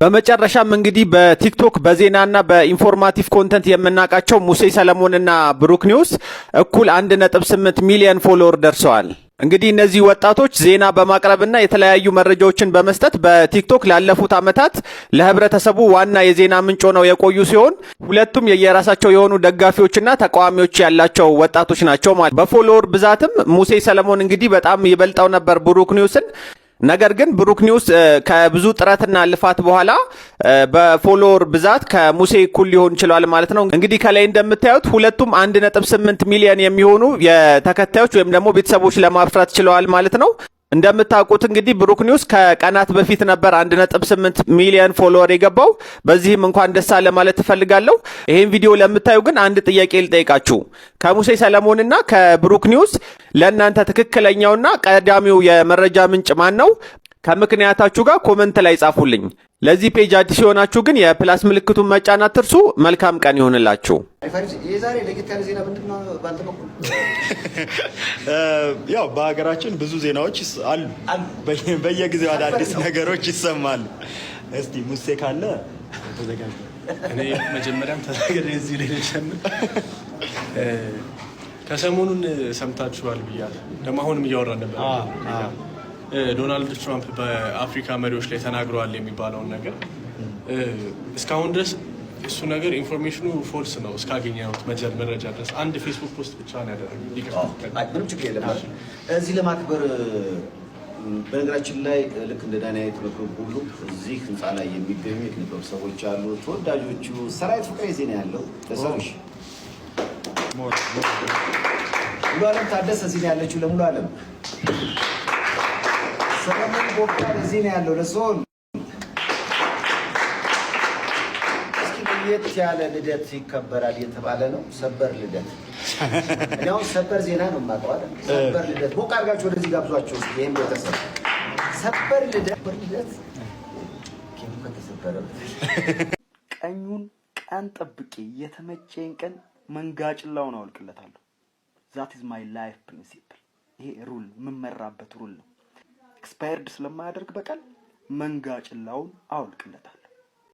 በመጨረሻም እንግዲህ በቲክቶክ በዜናና በኢንፎርማቲቭ ኮንተንት የምናውቃቸው ሙሴ ሰለሞንና ብሩክ ኒውስ እኩል 1.8 ሚሊዮን ፎሎወር ደርሰዋል። እንግዲህ እነዚህ ወጣቶች ዜና በማቅረብና የተለያዩ መረጃዎችን በመስጠት በቲክቶክ ላለፉት ዓመታት ለህብረተሰቡ ዋና የዜና ምንጭ ሆነው የቆዩ ሲሆን ሁለቱም የየራሳቸው የሆኑ ደጋፊዎችና ተቃዋሚዎች ያላቸው ወጣቶች ናቸው ማለት። በፎሎወር ብዛትም ሙሴ ሰለሞን እንግዲህ በጣም ይበልጣው ነበር ብሩክ ኒውስን። ነገር ግን ብሩክ ኒውስ ከብዙ ጥረትና ልፋት በኋላ በፎሎወር ብዛት ከሙሴ እኩል ሊሆን ይችላል ማለት ነው። እንግዲህ ከላይ እንደምታዩት ሁለቱም 1.8 ሚሊዮን የሚሆኑ የተከታዮች ወይም ደግሞ ቤተሰቦች ለማፍራት ችለዋል ማለት ነው። እንደምታውቁት እንግዲህ ብሩክ ኒውስ ከቀናት በፊት ነበር 1.8 ሚሊዮን ፎሎወር የገባው። በዚህም እንኳን ደስ አለ ማለት እፈልጋለሁ። ይሄን ቪዲዮ ለምታዩ ግን አንድ ጥያቄ ልጠይቃችሁ። ከሙሴ ሰለሞንና ከብሩክ ኒውስ ለእናንተ ትክክለኛውና ቀዳሚው የመረጃ ምንጭ ማን ነው? ከምክንያታችሁ ጋር ኮመንት ላይ ጻፉልኝ። ለዚህ ፔጅ አዲስ የሆናችሁ ግን የፕላስ ምልክቱን መጫን አትርሱ። መልካም ቀን ይሁንላችሁ። የዛሬ ለየት ያለ ዜና ምንድነው? ባንተ በኩል ያው በሀገራችን ብዙ ዜናዎች አሉ። በየጊዜው አዳዲስ ነገሮች ይሰማሉ። እስቲ ሙሴ ካለ ተዘጋጅ። እኔ መጀመሪያም ተዘጋጅ እዚህ ላይ ልጀምር። ከሰሞኑን ሰምታችኋል ብያለሁ። ደግሞ አሁንም እያወራን ነበር። ዶናልድ ትራምፕ በአፍሪካ መሪዎች ላይ ተናግረዋል የሚባለውን ነገር እስካሁን ድረስ እሱ ነገር ኢንፎርሜሽኑ ፎልስ ነው እስካገኘሁት መረጃ ድረስ አንድ ፌስቡክ ፖስት ብቻ ነው ያደረገው። ምንም ችግር የለም። እዚህ ለማክበር በነገራችን ላይ ልክ እንደ ዳንኤል ተመክሮ ሁሉ እዚህ ህንፃ ላይ የሚገኙ የክሊፕ ሰዎች አሉ። ተወዳጆቹ ሰራዊት ፍቅሬ ዜና ያለው ለሰዎች ሙሉ ዓለም ታደሰ እዚህ ነው ያለችው። ለሙሉ ዓለም ሰለሞን ቦካ እዚህ ነው ያለው። ለሶል እስኪ ለየት ያለ ልደት ይከበራል የተባለ ነው። ሰበር ልደት እኛው ሰበር ዜና ነው የማውቀው አይደል? ሰበር ልደት ቦካ አድርጋችሁ ወደዚህ ጋብዟቸው እስኪ። ይሄን ቤተሰብ ሰበር ልደት ኬም ከተሰበረ ቀኙን ቀን ጠብቄ የተመቸኝ ቀን መንጋጭላውን አወልቅለታለሁ። ዛት ኢዝ ማይ ላይፍ ፕሪንሲፕል። ይሄ ሩል የምመራበት ሩል ነው። ኤክስፓየርድ ስለማያደርግ በቀል መንጋጭላውን አወልቅለታለሁ።